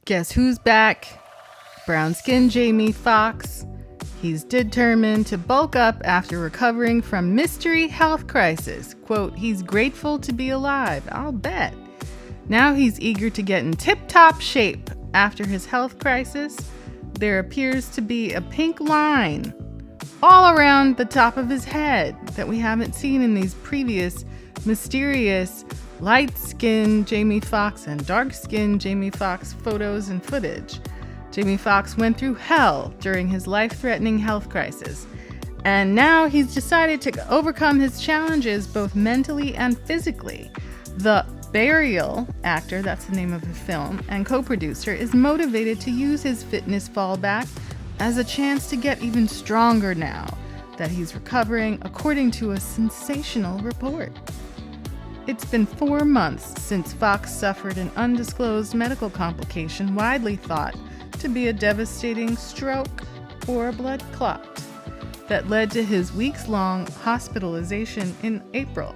Guess who's back? Brown-skinned Jamie Foxx. He's determined to bulk up after recovering from mystery health crisis. Quote, he's grateful to be alive, I'll bet. Now he's eager to get in tip-top shape. After his health crisis, there appears to be a pink line all around the top of his head that we haven't seen in these previous mysterious light-skinned Jamie Foxx and dark-skinned Jamie Foxx photos and footage. Jamie Foxx went through hell during his life-threatening health crisis, and now he's decided to overcome his challenges both mentally and physically. The Burial actor, that's the name of the film, and co-producer is motivated to use his fitness fallback as a chance to get even stronger now that he's recovering, according to a sensational report. It's been 4 months since Foxx suffered an undisclosed medical complication widely thought to be a devastating stroke or a blood clot that led to his weeks-long hospitalization in April.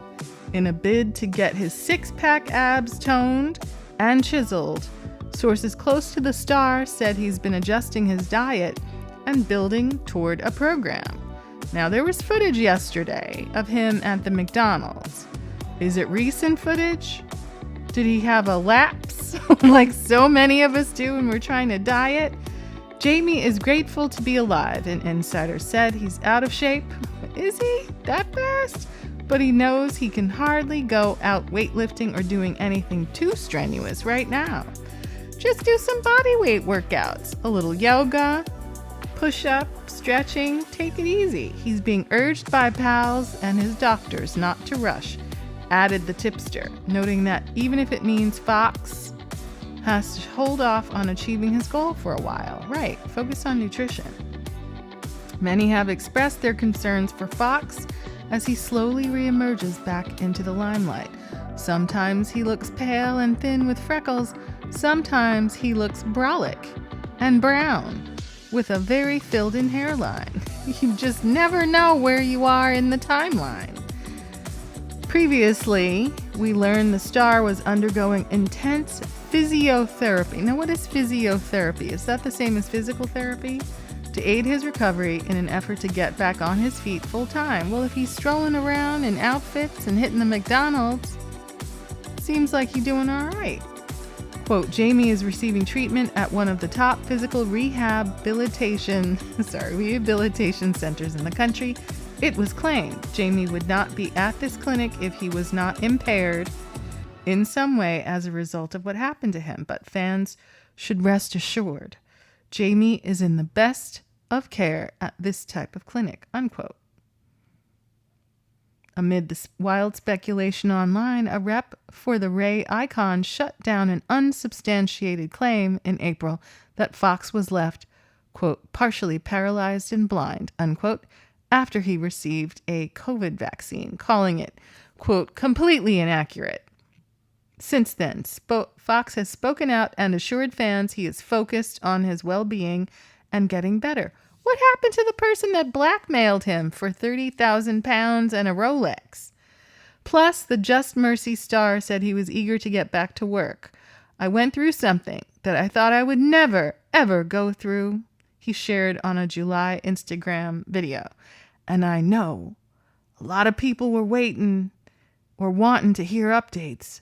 In a bid to get his six-pack abs toned and chiseled, sources close to the star said he's been adjusting his diet and building toward a program. Now, there was footage yesterday of him at the McDonald's. Is it recent footage? Did he have a lapse like so many of us do when we're trying to diet? Jamie is grateful to be alive, an insider said. He's out of shape. Is he that fast? But he knows he can hardly go out weightlifting or doing anything too strenuous right now. Just do some body weight workouts, a little yoga, push-up, stretching, take it easy. He's being urged by pals and his doctors not to rush, added the tipster, noting that even if it means Foxx has to hold off on achieving his goal for a while. Right, focus on nutrition. Many have expressed their concerns for Foxx as he slowly reemerges back into the limelight. Sometimes he looks pale and thin with freckles. Sometimes he looks brolic and brown with a very filled-in hairline. You just never know where you are in the timeline. Previously, we learned the star was undergoing intense physiotherapy. Now, what is physiotherapy? Is that the same as physical therapy? To aid his recovery in an effort to get back on his feet full time. Well, if he's strolling around in outfits and hitting the McDonald's, seems like he's doing all right. Quote, Jamie is receiving treatment at one of the top physical rehabilitation centers in the country. It was claimed Jamie would not be at this clinic if he was not impaired in some way as a result of what happened to him. But fans should rest assured, Jamie is in the best of care at this type of clinic, unquote. Amid the wild speculation online, a rep for the Ray icon shut down an unsubstantiated claim in April that Foxx was left, quote, partially paralyzed and blind, unquote, after he received a COVID vaccine, calling it, quote, completely inaccurate. Since then, Foxx has spoken out and assured fans he is focused on his well-being and getting better. What happened to the person that blackmailed him for 30,000 pounds and a Rolex? Plus, the Just Mercy star said he was eager to get back to work. I went through something that I thought I would never, ever go through, he shared on a July Instagram video. And I know a lot of people were waiting or wanting to hear updates.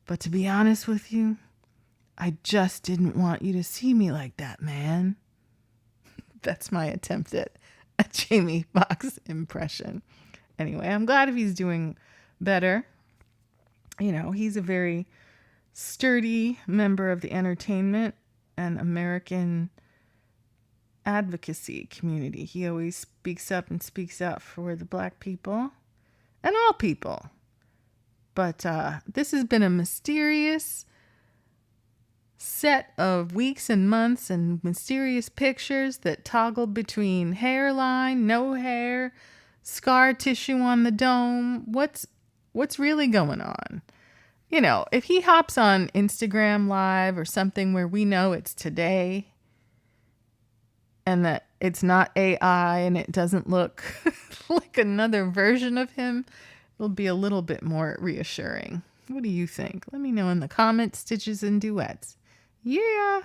But to be honest with you, I just didn't want you to see me like that, man. That's my attempt at a Jamie Foxx impression. Anyway, I'm glad if he's doing better. You know, he's a very sturdy member of the entertainment and American advocacy community. He always speaks up and speaks out for the Black people and all people. But this has been a mysterious set of weeks and months and mysterious pictures that toggled between hairline, no hair, scar tissue on the dome. What's really going on? You know, if he hops on Instagram Live or something where we know it's today and that it's not AI and it doesn't look like another version of him, it'll be a little bit more reassuring. What do you think? Let me know in the comments, stitches and duets. Yeah.